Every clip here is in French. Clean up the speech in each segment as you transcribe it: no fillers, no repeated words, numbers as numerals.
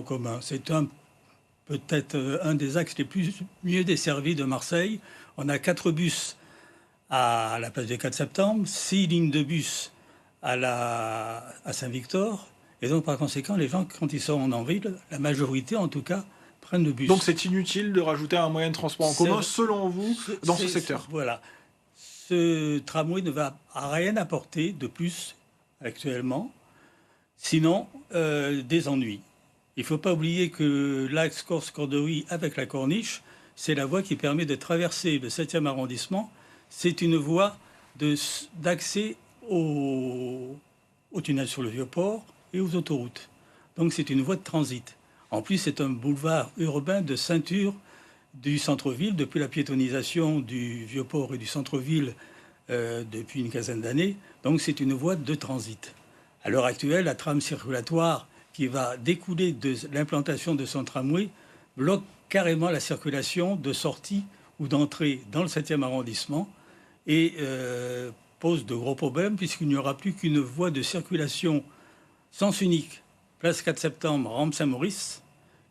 commun. C'est peut-être un des axes les mieux desservis de Marseille. On a 4 bus à la place du 4 septembre, 6 lignes de bus à Saint-Victor. Et donc, par conséquent, les gens, quand ils sont en ville, la majorité, en tout cas, prennent le bus. Donc, c'est inutile de rajouter un moyen de transport en commun, selon vous, dans ce secteur? Voilà. Ce tramway ne va rien apporter de plus actuellement, sinon des ennuis. Il ne faut pas oublier que l'axe Corse-Corderie avec la Corniche, c'est la voie qui permet de traverser le 7e arrondissement. C'est une voie d'accès au tunnel sur le Vieux-Port et aux autoroutes. Donc c'est une voie de transit. En plus, c'est un boulevard urbain de ceinture du centre-ville, depuis la piétonisation du Vieux-Port et du centre-ville depuis une quinzaine d'années. Donc c'est une voie de transit. À l'heure actuelle, la trame circulatoire qui va découler de l'implantation de son tramway bloque carrément la circulation de sortie ou d'entrée dans le 7e arrondissement et pose de gros problèmes puisqu'il n'y aura plus qu'une voie de circulation sens unique, place 4 septembre, rampe Saint-Maurice,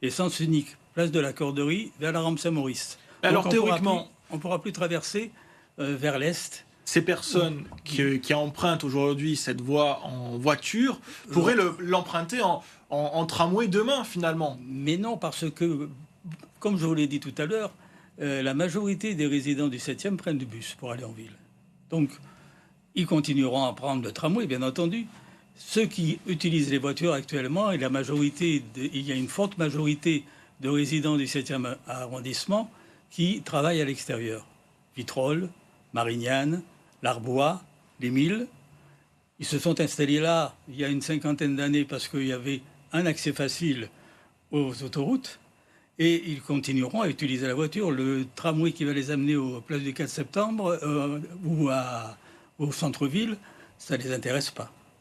et sens unique, place de la Corderie, vers la rampe Saint-Maurice. Alors théoriquement, on ne pourra plus traverser vers l'est. Ces personnes qui empruntent aujourd'hui cette voie en voiture pourraient l'emprunter en tramway demain, finalement. Mais non, parce que, comme je vous l'ai dit tout à l'heure, la majorité des résidents du 7e prennent du bus pour aller en ville. Donc, ils continueront à prendre le tramway, bien entendu. Ceux qui utilisent les voitures actuellement, et il y a une forte majorité de résidents du 7e arrondissement qui travaillent à l'extérieur. Vitrolles, Marignane, l'Arbois, les Milles. Ils se sont installés là il y a une cinquantaine d'années parce qu'il y avait un accès facile aux autoroutes et ils continueront à utiliser la voiture. Le tramway qui va les amener aux places du 4 septembre ou au centre-ville, ça ne les intéresse pas.